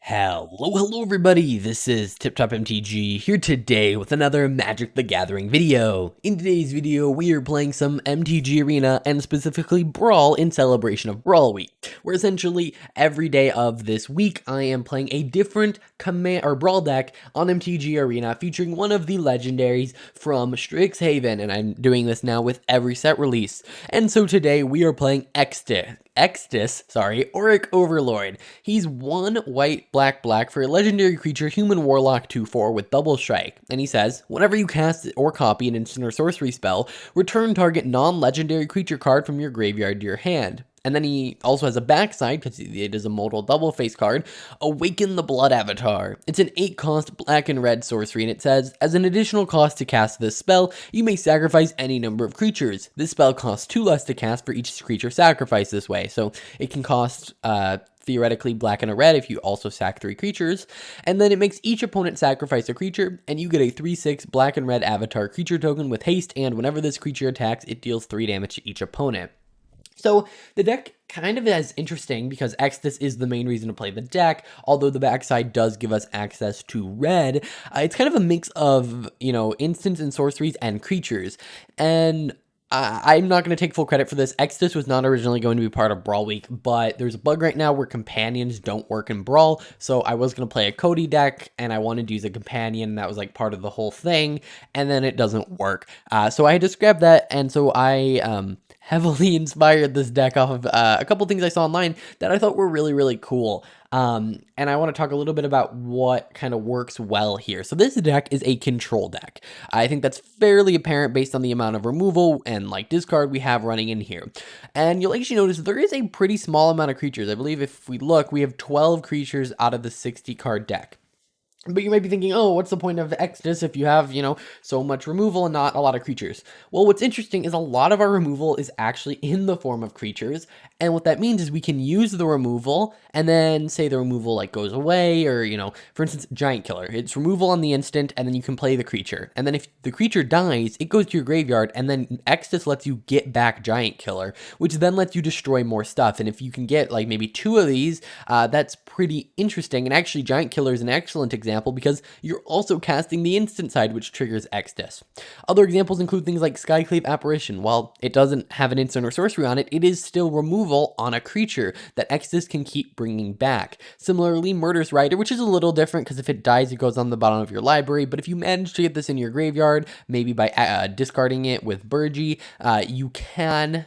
Hello everybody, this is Tip Top MTG here today with another Magic the Gathering video. In today's video, we are playing some MTG Arena and specifically Brawl in celebration of Brawl Week, where essentially every day of this week I am playing a different command or Brawl deck on MTG Arena featuring one of the legendaries from Strixhaven, and I'm doing this now with every set release. And so today we are playing Extus, Oriq Overlord. He's 1 white, black for a legendary creature, human warlock 2/4 with double strike. And he says, whenever you cast or copy an instant or sorcery spell, return target non-legendary creature card from your graveyard to your hand. And then he also has a backside, because it is a modal double face card, Awaken the Blood Avatar. It's an 8 cost black and red sorcery, and it says, as an additional cost to cast this spell, you may sacrifice any number of creatures. This spell costs 2 less to cast for each creature sacrificed this way, so it can cost theoretically black and a red if you also sack 3 creatures, and then it makes each opponent sacrifice a creature, and you get a 3/6 black and red avatar creature token with haste, and whenever this creature attacks, it deals 3 damage to each opponent. So the deck kind of is interesting because Extus is the main reason to play the deck, although the backside does give us access to red. It's kind of a mix of, instants and sorceries and creatures, and I'm not going to take full credit for this. Extus was not originally going to be part of Brawl Week, but there's a bug right now where companions don't work in Brawl, so I was going to play a Cody deck, and I wanted to use a companion, and that was like part of the whole thing, and then it doesn't work. So I had to scrap that, and so I heavily inspired this deck off of a couple things I saw online that I thought were really cool. And I want to talk a little bit about what kind of works well here. So this deck is a control deck. I think that's fairly apparent based on the amount of removal and discard we have running in here. And you'll actually notice there is a pretty small amount of creatures. I believe if we look, we have 12 creatures out of the 60 card deck. But you might be thinking, oh, what's the point of Extus if you have, so much removal and not a lot of creatures? Well, what's interesting is a lot of our removal is actually in the form of creatures. And what that means is we can use the removal and then say the removal goes away, or, for instance, Giant Killer. It's removal on the instant and then you can play the creature. And then if the creature dies, it goes to your graveyard and then Extus lets you get back Giant Killer, which then lets you destroy more stuff. And if you can get maybe 2 of these, that's pretty interesting. And actually Giant Killer is an excellent example because you're also casting the instant side, which triggers Extus. Other examples include things like Skyclave Apparition. While it doesn't have an instant or sorcery on it, it is still removal on a creature that Extus can keep bringing back. Similarly, Murderous Rider, which is a little different because if it dies, it goes on the bottom of your library, but if you manage to get this in your graveyard, maybe by discarding it with Burgie, you can,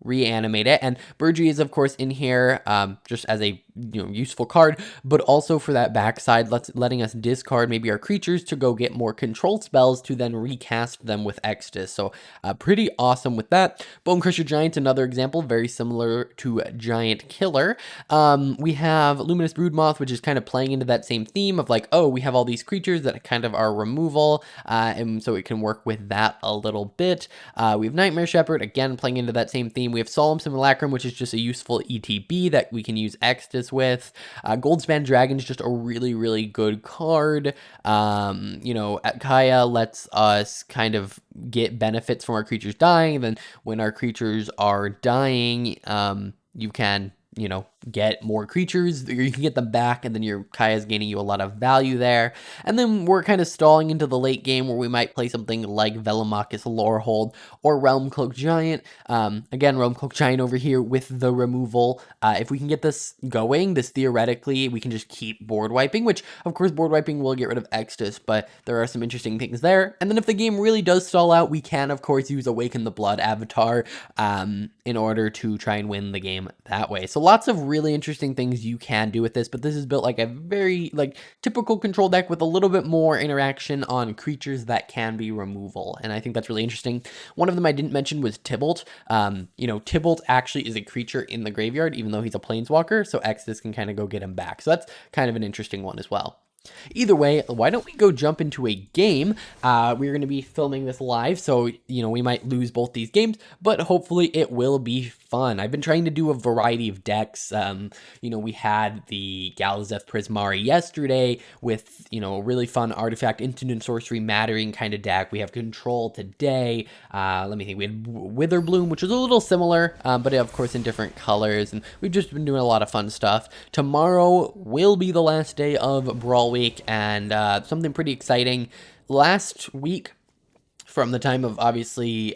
reanimate it. And Burgie is, of course, in here just as a useful card, but also for that backside, letting us discard maybe our creatures to go get more control spells to then recast them with Extus. So pretty awesome with that. Bone Crusher Giant, another example, very similar to Giant Killer. We have Luminous Broodmoth, which is kind of playing into that same theme of we have all these creatures that kind of are removal, and so it can work with that a little bit. We have Nightmare Shepherd, again playing into that same theme. We have Solemn Simulacrum, which is just a useful ETB that we can use Extus with. Goldspan Dragon is just a really good card. Kaya lets us kind of get benefits from our creatures dying. Then when our creatures are dying, you can get more creatures, or you can get them back, and then your Kaya's gaining you a lot of value there. And then we're kind of stalling into the late game where we might play something like Velomachus Lorehold or Realm Cloak Giant. Again, Realm Cloak Giant over here with the removal. If we can get this going, theoretically, we can just keep board wiping, which of course board wiping will get rid of Extus, but there are some interesting things there. And then if the game really does stall out, we can of course use Awaken the Blood Avatar in order to try and win the game that way. So lots of really interesting things you can do with this, but this is built like a very typical control deck with a little bit more interaction on creatures that can be removal, and I think that's really interesting. One of them I didn't mention was Tybalt. Tybalt actually is a creature in the graveyard, even though he's a planeswalker, so Extus can kind of go get him back. So that's kind of an interesting one as well. Either way, why don't we go jump into a game? We're going to be filming this live, so we might lose both these games, but hopefully it will be fun. I've been trying to do a variety of decks. You know, we had the Galazeth Prismari yesterday with, you know, a really fun artifact, instant and sorcery mattering kind of deck. We have control today. Let me think. We had Witherbloom, which was a little similar, but of course in different colors. And we've just been doing a lot of fun stuff. Tomorrow will be the last day of Brawl Week, and something pretty exciting. Last week, from the time of obviously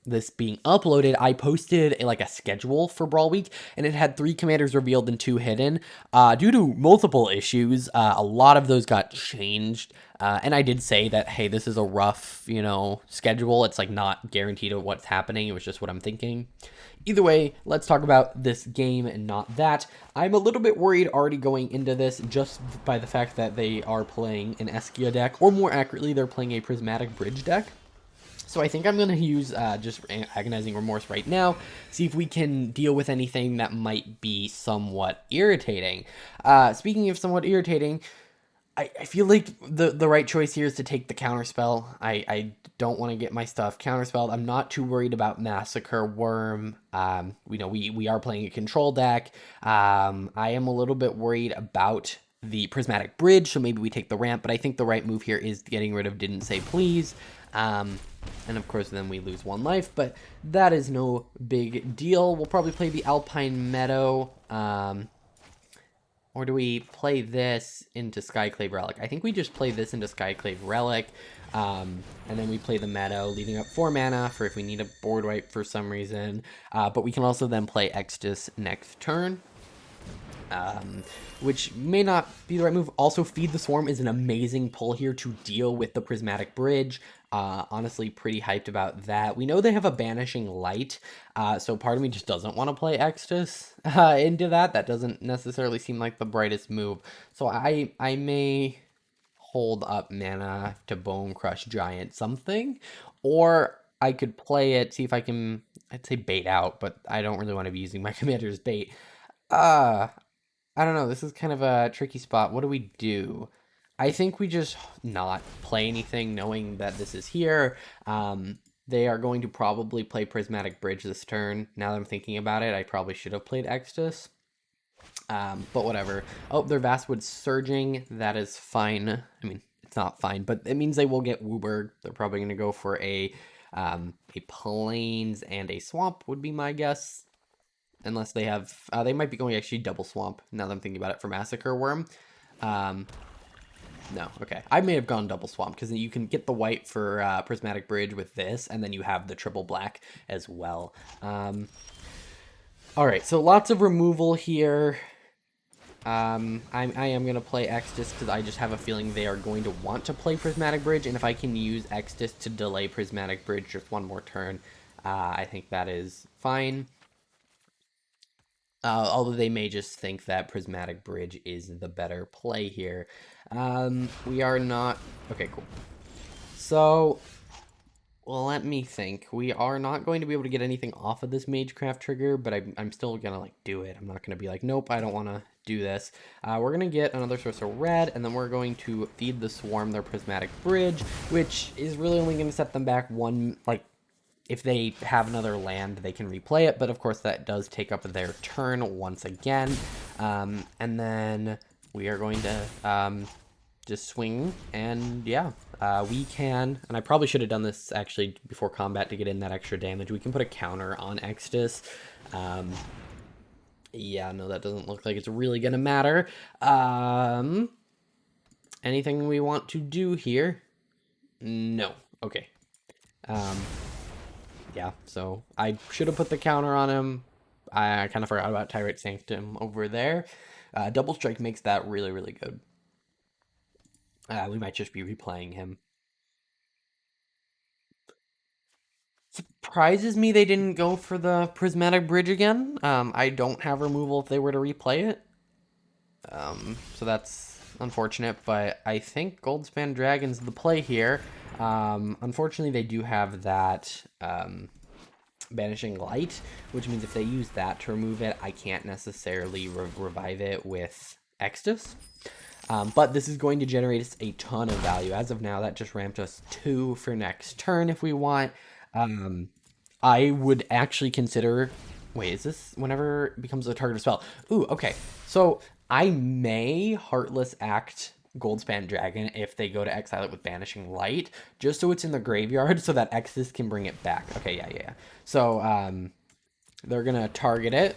this being uploaded, I posted a schedule for Brawl Week, and it had 3 commanders revealed and 2 hidden. Due to multiple issues, a lot of those got changed. And I did say that, hey, this is a rough, you know, schedule. It's like not guaranteed of what's happening. It was just what I'm thinking. Either way, let's talk about this game and not that. I'm a little bit worried already going into this just by the fact that they are playing an Eskia deck, or more accurately, they're playing a Prismatic Bridge deck. So I think I'm going to use just Agonizing Remorse right now, see if we can deal with anything that might be somewhat irritating. Speaking of somewhat irritating, I feel like the right choice here is to take the Counterspell. I don't want to get my stuff Counterspelled. I'm not too worried about Massacre Worm. You know, we are playing a control deck. I am a little bit worried about the Prismatic Bridge, so maybe we take the ramp, but I think the right move here is getting rid of Didn't Say Please. And of course then we lose 1 life, but that is no big deal. We'll probably play the Alpine Meadow, or do we play this into Skyclave Relic? I think we just play this into Skyclave Relic, and then we play the Meadow, leaving up 4 mana for if we need a board wipe for some reason, but we can also then play Extus next turn. Which may not be the right move. Also, Feed the Swarm is an amazing pull here to deal with the Prismatic Bridge. Honestly, pretty hyped about that. We know they have a Banishing Light, so part of me just doesn't want to play Extus into that. That doesn't necessarily seem like the brightest move. So I may hold up mana to Bone Crush Giant something, or I could play it, see if I can, I'd say bait out, but I don't really want to be using my commander's bait. I don't know, this is kind of a tricky spot. What do we do? I think we just not play anything knowing that this is here. They are going to probably play Prismatic Bridge this turn. Now that I'm thinking about it, I probably should have played Extus. But whatever. Oh, their Vastwood Surging. That is fine. I mean, it's not fine, but it means they will get Wooburg. They're probably going to go for a Plains and a Swamp would be my guess. Unless they have, they might be going actually double Swamp, now that I'm thinking about it, for Massacre Worm. No, okay. I may have gone double Swamp, because you can get the white for Prismatic Bridge with this, and then you have the triple black as well. Alright, so lots of removal here. I am going to play Extus, because I just have a feeling they are going to want to play Prismatic Bridge, and if I can use Extus to delay Prismatic Bridge just 1 more turn, I think that is fine. Although they may just think that Prismatic Bridge is the better play here. We are not... Okay, cool. So, well, let me think. We are not going to be able to get anything off of this Magecraft trigger, but I'm still going to, do it. I'm not going to be like, nope, I don't want to do this. We're going to get another source of red, and then we're going to feed the Swarm their Prismatic Bridge, which is really only going to set them back 1, if they have another land, they can replay it, but of course that does take up their turn once again. And then we are going to just swing, and yeah, we can, and I probably should have done this actually before combat to get in that extra damage. We can put a counter on Extus. Yeah, no, that doesn't look like it's really going to matter. Anything we want to do here? No. Okay. Yeah, so I should have put the counter on him. I kind of forgot about Tyrant Sanctum over there. Double Strike makes that really, really good. We might just be replaying him. Surprises me they didn't go for the Prismatic Bridge again. I don't have removal if they were to replay it. So that's unfortunate, but I think Goldspan Dragon's the play here. Unfortunately, they do have that Banishing Light, which means if they use that to remove it, I can't necessarily revive it with Extus. But this is going to generate us a ton of value. As of now, that just ramped us 2 for next turn if we want. I would actually consider Wait, is this whenever it becomes a target of spell? Ooh, okay. So I may Heartless Act Goldspan Dragon if they go to exile it with Banishing Light, just so it's in the graveyard so that Extus can bring it back. Okay, yeah. So they're gonna target it,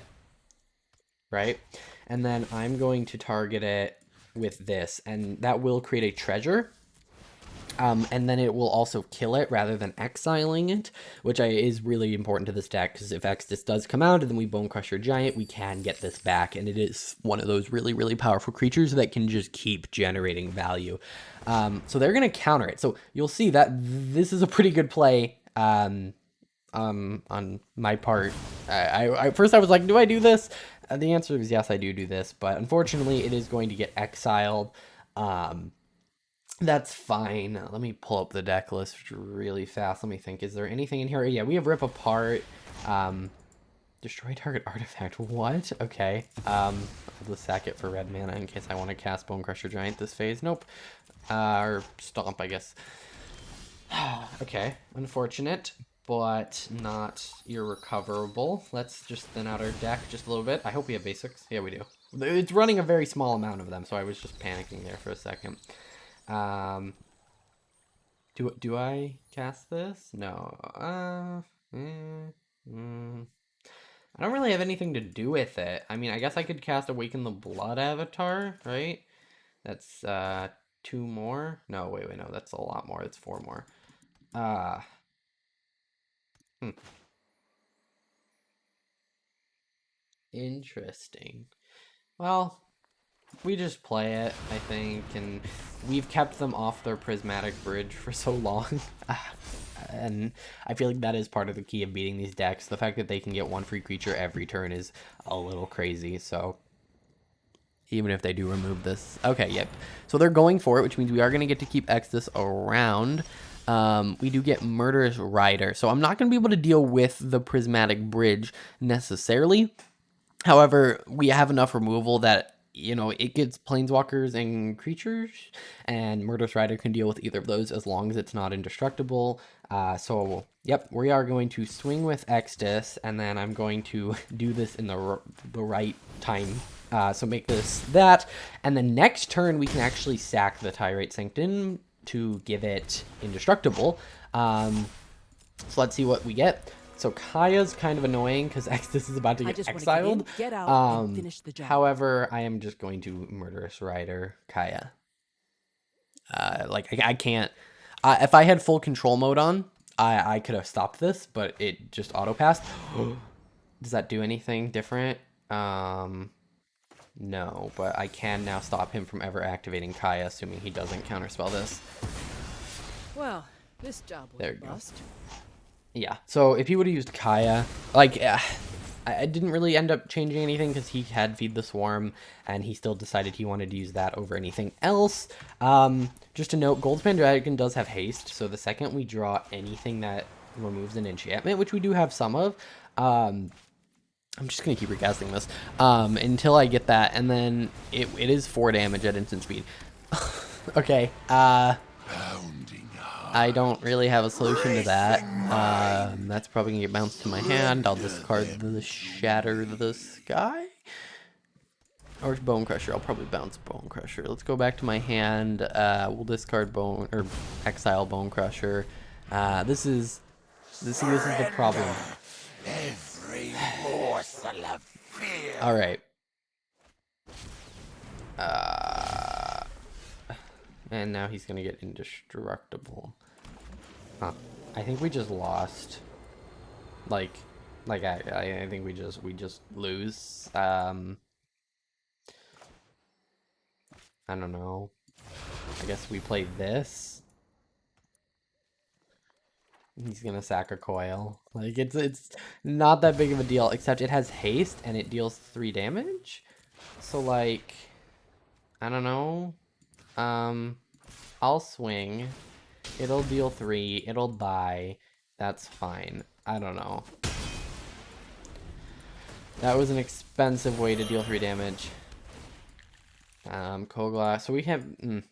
right? And then I'm going to target it with this, and that will create a treasure. And then it will also kill it rather than exiling it, which is really important to this deck, because if Extus does come out and then we Bone Crusher Giant, we can get this back, and it is one of those really, really powerful creatures that can just keep generating value. So they're going to counter it. So you'll see that this is a pretty good play on my part. First I was like, do I do this? The answer is yes, I do this, but unfortunately it is going to get exiled. That's fine. Let me pull up the deck list really fast. Let me think. Is there anything in here? Yeah, we have Rip Apart. Destroy target artifact. What? Okay. I'll just sack it for red mana in case I want to cast Bone Crusher Giant this phase. Nope. Or Stomp, I guess. Okay. Unfortunate, but not irrecoverable. Let's just thin out our deck just a little bit. I hope we have basics. Yeah, we do. It's running a very small amount of them, so I was just panicking there for a second. Do I cast this? No. I don't really have anything to do with it. I mean, I guess I could cast Awaken the Blood Avatar, right? That's 2 more. No, wait, no, that's a lot more. It's 4 more. Interesting. Well, we just play it, I think, and we've kept them off their Prismatic Bridge for so long. And I feel like that is part of the key of beating these decks. The fact that they can get 1 free creature every turn is a little crazy, so even if they do remove this. Okay, yep. So they're going for it, which means we are going to get to keep Extus around. We do get Murderous Rider, so I'm not going to be able to deal with the Prismatic Bridge necessarily. However, we have enough removal that, you know, it gets planeswalkers and creatures, and Murderous Rider can deal with either of those as long as it's not indestructible. So, yep, we are going to swing with Extus, and then I'm going to do this in the right time. So make this that, and then next turn we can actually sack the Tyrate Sanctum to give it indestructible. So let's see what we get. So Kaya's kind of annoying because Extus is about to get exiled. Get out and finish the job. However, I am just going to Murderous Rider Kaya. Like I can't. If I had full control mode on, I could have stopped this, but it just auto passed. Does that do anything different? No, but I can now stop him from ever activating Kaya, assuming he doesn't counterspell this. Well, this job was a bust. Yeah, so if he would have used Kaya, like, I didn't really end up changing anything because he had Feed the Swarm, and he still decided he wanted to use that over anything else. Just to note, Goldspan Dragon does have haste, so the second we draw anything that removes an enchantment, which we do have some of, I'm just going to keep recasting this until I get that, and then it is 4 damage at instant speed. Okay, I don't really have a solution to that. That's probably going to get bounced to my hand. I'll discard the Shatter the Sky. Or Bone Crusher. I'll probably bounce Bone Crusher. Let's go back to my hand. We'll discard exile Bone Crusher. This is the problem. All right. And now he's gonna get indestructible. Huh. I think we just lost. I think we just lose. I don't know. I guess we play this. He's gonna sack a coil. Like it's not that big of a deal, except it has haste and it deals 3 damage. So like, I don't know. I'll swing. It'll deal 3. It'll die. That's fine. I don't know. That was an expensive way to deal 3 damage. Kogla. So we have... and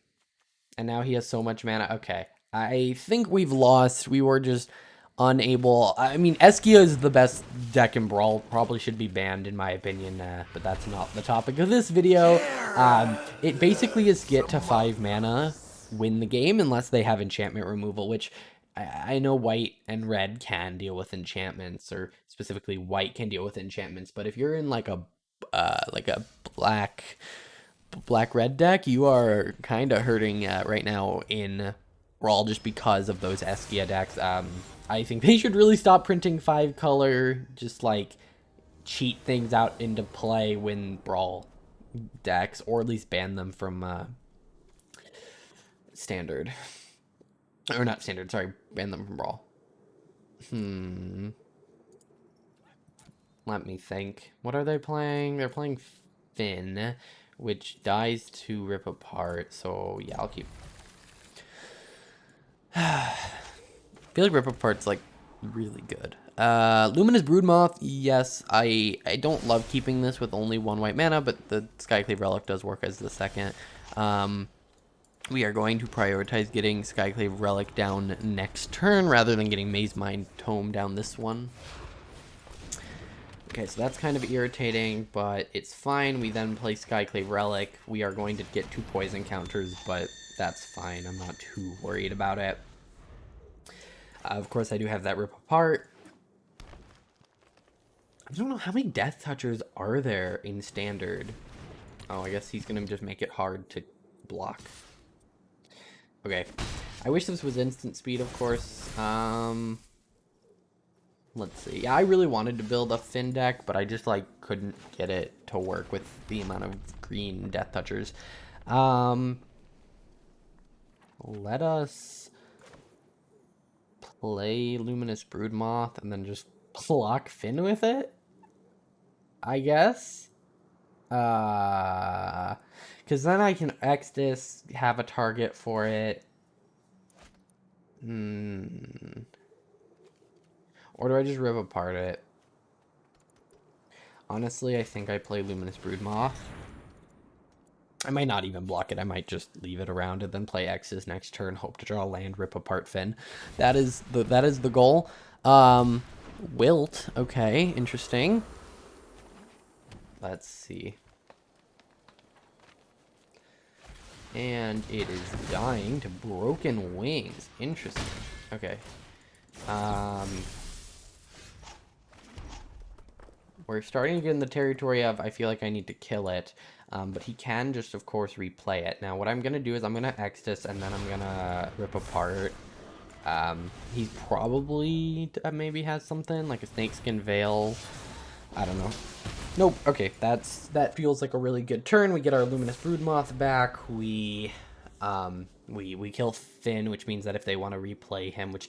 now he has so much mana. Okay. I think we've lost. We were just unable. I mean, Eskia is the best deck in Brawl. Probably should be banned in my opinion, but that's not the topic of this video. It basically is get to 5 mana, win the game, unless they have enchantment removal, which I know white and red can deal with enchantments, or specifically white can deal with enchantments. But if you're in like a black red deck, you are kind of hurting right now in Brawl just because of those Eskia decks. I think they should really stop printing 5 color, just like cheat things out into play when Brawl decks, or at least ban them from standard. Or not standard, sorry, ban them from Brawl. Let me think. What are they playing? They're playing Finn, which dies to Rip Apart, so yeah, I'll keep. I feel like Rip Apart's like really good. Luminous Broodmoth, yes, I don't love keeping this with only 1 white mana, but the Skyclave Relic does work as the second. We are going to prioritize getting Skyclave Relic down next turn rather than getting Maze Mind Tome down this one. Okay, so that's kind of irritating, but it's fine. We then play Skyclave Relic. We are going to get 2 poison counters, but that's fine. I'm not too worried about it. Of course, I do have that Rip Apart. I don't know how many Death Touchers are there in Standard. Oh, I guess he's going to just make it hard to block. Okay. I wish this was instant speed, of course. Let's see. Yeah, I really wanted to build a Finn deck, but I just, like, couldn't get it to work with the amount of green Death Touchers. Let us play Luminous Broodmoth and then just block Finn with it, I guess. Because then I can Extus, have a target for it. Or do I just Rip Apart it? Honestly, I think I play Luminous Broodmoth. I might not even block it. I might just leave it around and then play X's next turn, hope to draw land, Rip Apart Finn. That is the goal. Wilt, okay, interesting. Let's see. And it is dying to Broken Wings. Interesting. Okay. We're starting to get in the territory of I feel like I need to kill it. But he can just, of course, replay it. Now, what I'm going to do is I'm going to Extus, and then I'm going to Rip Apart. He probably maybe has something, like a Snakeskin Veil. I don't know. Nope. Okay, that feels like a really good turn. We get our Luminous Broodmoth back. We kill Finn, which means that if they want to replay him, which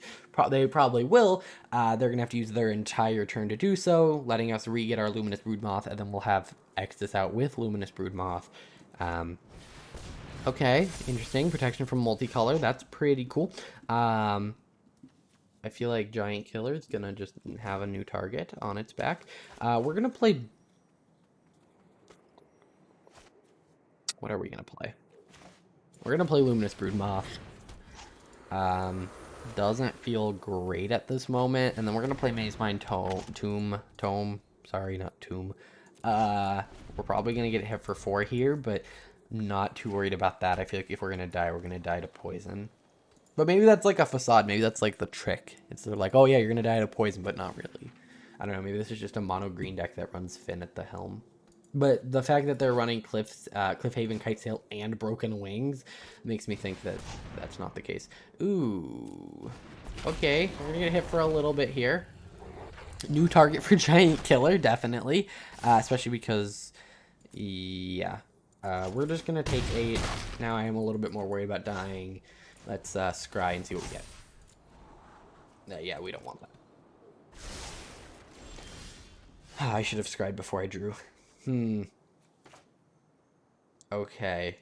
they probably will, they're going to have to use their entire turn to do so, letting us re-get our Luminous Broodmoth, and then we'll have Extus out with Luminous Broodmoth. Okay, interesting. Protection from multicolor. That's pretty cool. I feel like Giant Killer is going to just have a new target on its back. We're going to play... What are we going to play? We're going to play Luminous Broodmoth. Doesn't feel great at this moment. And then we're going to play Maze Mind Tome. Sorry, not Tomb. We're probably going to get hit for 4 here, but not too worried about that. I feel like if we're going to die, we're going to die to poison. But maybe that's like a facade. Maybe that's like the trick. It's sort of like, oh yeah, you're going to die to poison, but not really. I don't know. Maybe this is just a mono green deck that runs Finn at the helm. But the fact that they're running Cliffhaven, Kitesail, and Broken Wings makes me think that that's not the case. Ooh. Okay, we're going to get hit for a little bit here. New target for Giant Killer, definitely. Especially because, yeah. We're just going to take 8. Now I am a little bit more worried about dying. Let's scry and see what we get. Yeah, we don't want that. I should have scried before I drew. Okay.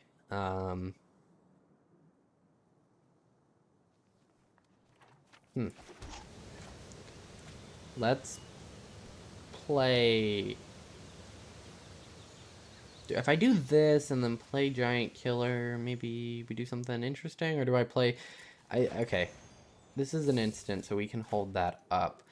Let's play... If I do this and then play Giant Killer, maybe we do something interesting? Or do I play... Okay. this is an instant, so we can hold that up.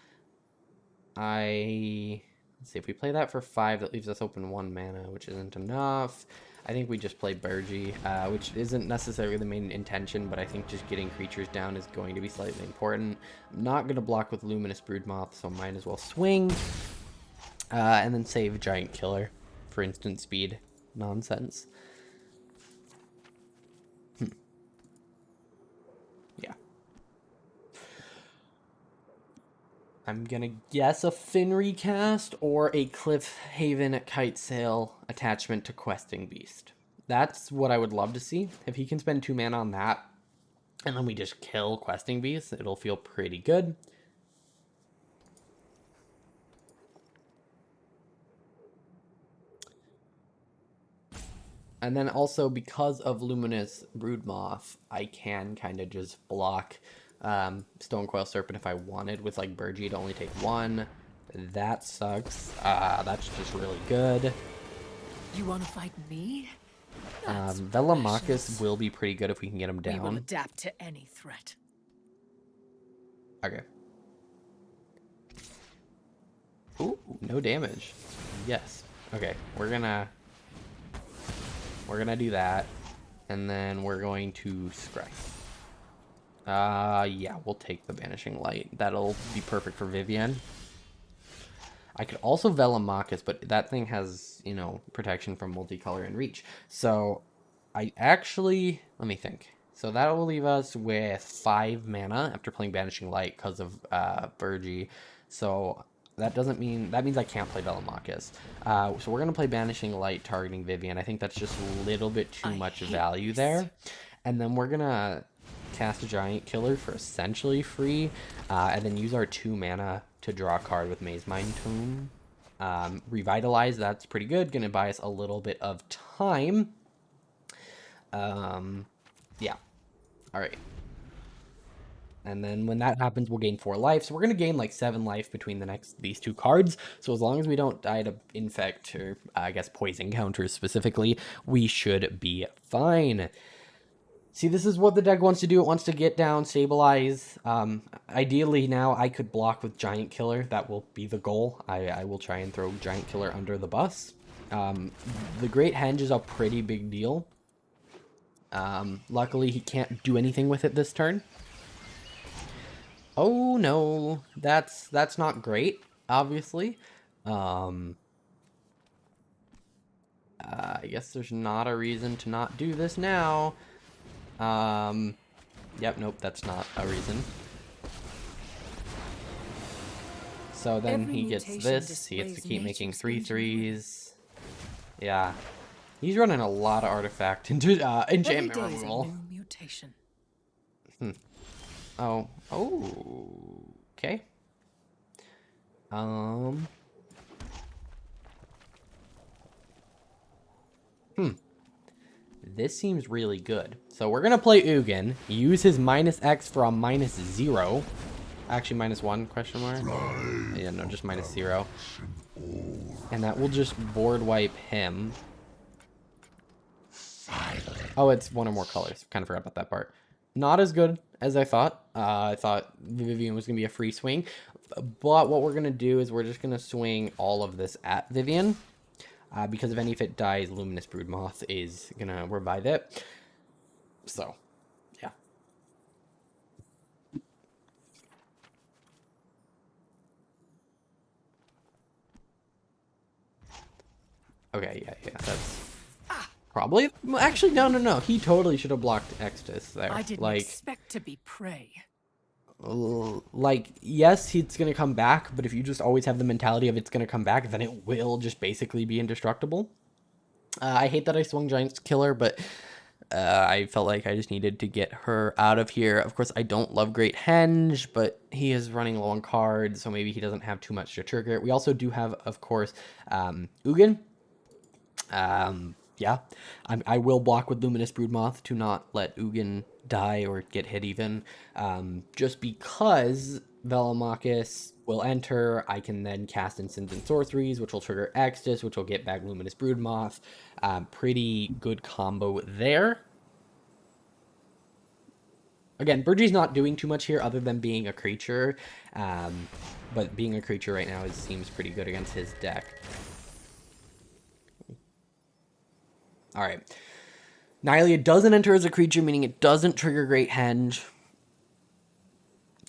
Let's see, if we play that for 5, that leaves us open 1 mana, which isn't enough. I think we just play Burgy, which isn't necessarily the main intention, but I think just getting creatures down is going to be slightly important. I'm not going to block with Luminous Broodmoth, so might as well swing. And then save Giant Killer for instant speed nonsense. Yeah. I'm gonna guess a Fin recast or a Cliffhaven Kite Sail attachment to Questing Beast. That's what I would love to see. If he can spend 2 mana on that, and then we just kill Questing Beast, it'll feel pretty good. And then also, because of Luminous Broodmoth, I can kind of just block Stonecoil Serpent if I wanted, with like Burgy to only take 1. That sucks. That's just really good. You want to fight me? Velomachus will be pretty good if we can get him down. We will adapt to any threat. Okay. Ooh, no damage. Yes. Okay, we're gonna do that, and then we're going to scry. Yeah, we'll take the Banishing Light. That'll be perfect for Vivian. I could also Velomachus, but that thing has, you know, protection from multicolor and reach. So I actually, let me think. So that will leave us with 5 mana after playing Banishing Light because of Burgy. So that means I can't play Velomachus. So we're gonna play Banishing Light targeting Vivian. I think that's just a little bit too much value there. And then we're gonna cast a Giant Killer for essentially free, and then use our 2 mana to draw a card with Maze Mind Tomb. Revitalize, that's pretty good. Gonna buy us a little bit of time. Yeah. All right. And then when that happens, we'll gain 4 life. So we're going to gain like 7 life between these 2 cards. So as long as we don't die to infect or I guess poison counters specifically, we should be fine. See, this is what the deck wants to do. It wants to get down, stabilize. Ideally now I could block with Giant Killer. That will be the goal. I will try and throw Giant Killer under the bus. The Great Henge is a pretty big deal. Luckily he can't do anything with it this turn. Oh no, that's not great, obviously. I guess there's not a reason to not do this now. Yep, nope, that's not a reason. So then he gets this, he gets to keep making 3/3s. Yeah. He's running a lot of artifact into enchantment removal. Oh, okay. This seems really good. So we're gonna play Ugin, use his -X for a -0. Actually, -1 question mark. Yeah, no, just -0. And that will just board wipe him. Oh, it's 1 or more colors. Kind of forgot about that part. Not as good as I thought. I thought Vivian was going to be a free swing. But what we're going to do is we're just going to swing all of this at Vivian. Because if it dies, Luminous Broodmoth is going to revive it. So, yeah. Okay, yeah, that's... Probably. Actually, no. He totally should have blocked Extus there. I didn't expect to be prey. Like, yes, it's going to come back, but if you just always have the mentality of it's going to come back, then it will just basically be indestructible. I hate that I swung Giant Killer, but I felt like I just needed to get her out of here. Of course, I don't love Great Henge, but he is running low on cards, so maybe he doesn't have too much to trigger it. We also do have, of course, Ugin. Yeah, I will block with Luminous Broodmoth to not let Ugin die or get hit even. Just because Velomachus will enter, I can then cast Instants and Sorceries, which will trigger Extus, which will get back Luminous Broodmoth. Pretty good combo there. again, Burgie's not doing too much here other than being a creature. But being a creature right now seems pretty good against his deck. Alright. Nylea doesn't enter as a creature, meaning it doesn't trigger Great Henge.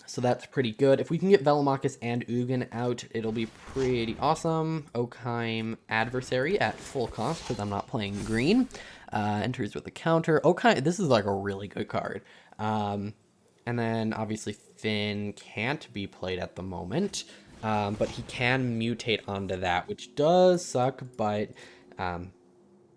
So that's pretty good. If we can get Velomachus and Ugin out, it'll be pretty awesome. Oakheim Adversary at full cost, because I'm not playing green. Enters with a counter. Oakheim, this is like a really good card. And then, obviously, Finn can't be played at the moment. But he can mutate onto that, which does suck, but...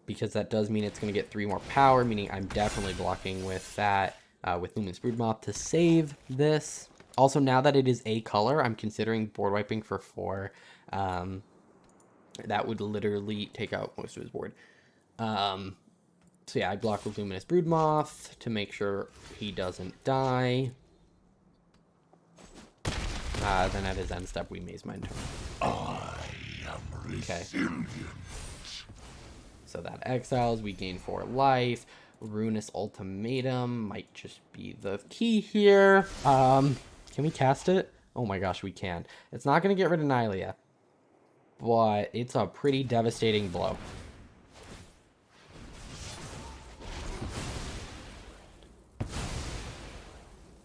because that does mean it's going to get 3 more power, meaning I'm definitely blocking with that, with Luminous Broodmoth to save this. Also, now that it is a color, I'm considering board wiping for 4. That would literally take out most of his board. So yeah, I block with Luminous Broodmoth to make sure he doesn't die. Then at his end step, we maze mine turn. I am resilient. Okay. So that exiles, we gain 4 life. Ruinous Ultimatum might just be the key here. Can we cast it? Oh my gosh, we can. It's not going to get rid of Nylea, but it's a pretty devastating blow.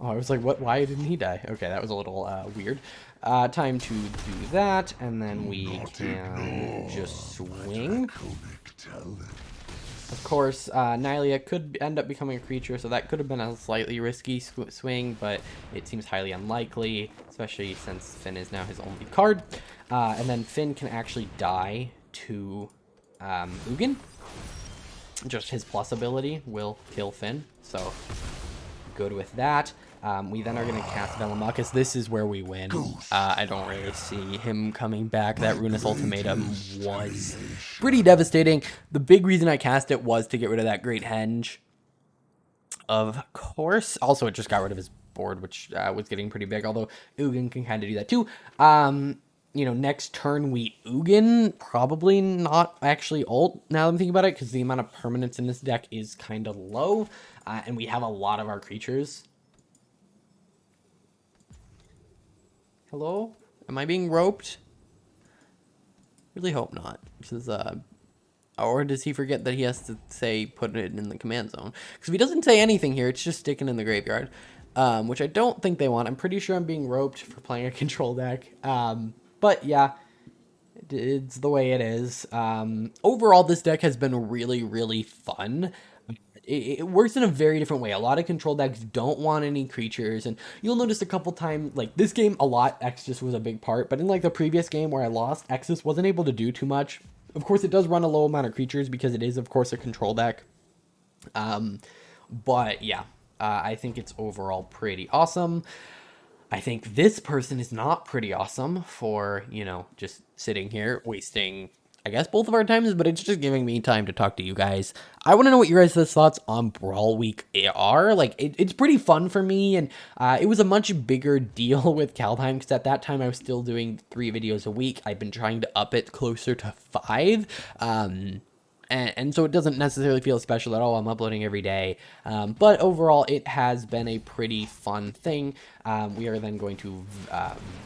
Oh, I was like, what? Why didn't he die? Okay, that was a little weird. Time to do that, and then we can just swing. Of course, Nylea could end up becoming a creature, so that could have been a slightly risky swing, but it seems highly unlikely, especially since Finn is now his only card. And then Finn can actually die to Ugin. Just his plus ability will kill Finn, so good with that. We then are going to cast Velomachus. This is where we win. I don't really see him coming back. That Ruinous Ultimatum was pretty devastating. The big reason I cast it was to get rid of that Great Henge. Of course. Also, it just got rid of his board, which was getting pretty big, although Ugin can kind of do that too. You know, next turn we Ugin, probably not actually ult, now that I'm thinking about it, because the amount of permanents in this deck is kind of low, and we have a lot of our creatures. Hello? Am I being roped? Really hope not, because, or does he forget that he has to say, put it in the command zone? Because if he doesn't say anything here, it's just sticking in the graveyard, which I don't think they want. I'm pretty sure I'm being roped for playing a control deck, but yeah, it's the way it is. Overall, this deck has been really, really fun. It works in a very different way. A lot of control decks don't want any creatures, and you'll notice a couple times, like this game a lot, Extus was a big part, but in like the previous game where I lost, Extus wasn't able to do too much. Of course, it does run a low amount of creatures because it is, of course, a control deck. But yeah, I think it's overall pretty awesome. I think this person is not pretty awesome for, you know, just sitting here wasting, I guess, both of our times, but it's just giving me time to talk to you guys. I want to know what your guys' thoughts on Brawl Week are. Like, it's pretty fun for me, and it was a much bigger deal with Kaldheim, because at that time I was still doing 3 videos a week. I've been trying to up it closer to 5, and so it doesn't necessarily feel special at all. I'm uploading every day. But overall, it has been a pretty fun thing. We are then going to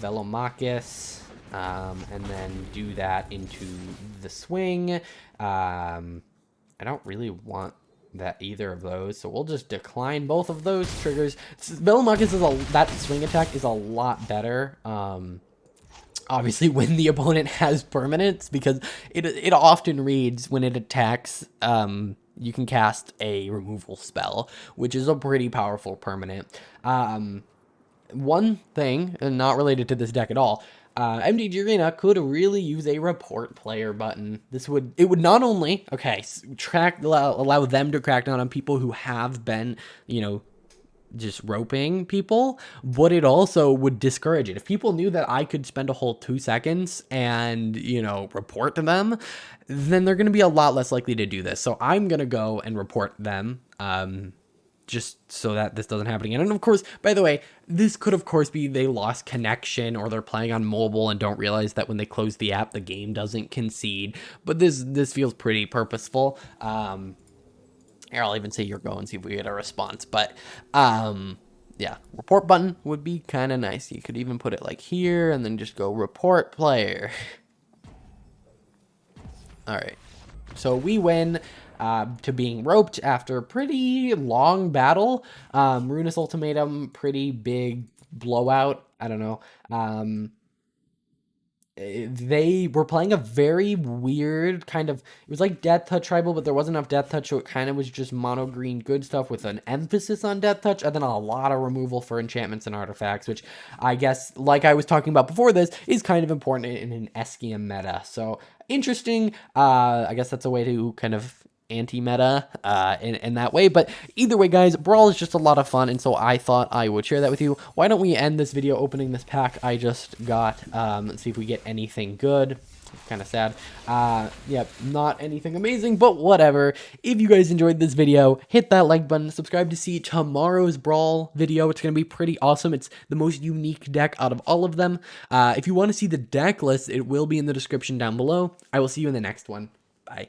Velomachus, and then do that into the swing. I don't really want that either of those, so we'll just decline both of those triggers. Velomachus is that swing attack is a lot better. Obviously when the opponent has permanents, because it often reads when it attacks, you can cast a removal spell, which is a pretty powerful permanent. One thing, and not related to this deck at all, MTG Arena could really use a report player button. It would not only, allow them to crack down on people who have been, you know, just roping people, but it also would discourage it. If people knew that I could spend a whole 2 seconds and, you know, report to them, then they're going to be a lot less likely to do this. So I'm going to go and report them, just so that this doesn't happen again. And of course, by the way, this could of course be they lost connection, or they're playing on mobile and don't realize that when they close the app, the game doesn't concede. But this feels pretty purposeful. Here, I'll even say your go and see if we get a response. But yeah, report button would be kind of nice. You could even put it like here and then just go report player. All right, so we win to being roped after a pretty long battle. Ruinous Ultimatum, pretty big blowout. I don't know. They were playing a very weird kind of, it was like Death Touch Tribal, but there wasn't enough Death Touch, so it kind of was just mono green good stuff with an emphasis on Death Touch, and then a lot of removal for enchantments and artifacts, which I guess, like I was talking about before this, is kind of important in an Eskium meta. So interesting. I guess that's a way to kind of anti-meta in that way. But either way, guys, Brawl is just a lot of fun, and so I thought I would share that with you. Why don't we end this video opening this pack I just got? Let's see if we get anything good. Kind of sad. Yep, not anything amazing, but whatever. If you guys enjoyed this video, hit that like button, subscribe to see tomorrow's Brawl video. It's going to be pretty awesome. It's the most unique deck out of all of them. If you want to see the deck list, it will be in the description down below. I will see you in the next one. Bye.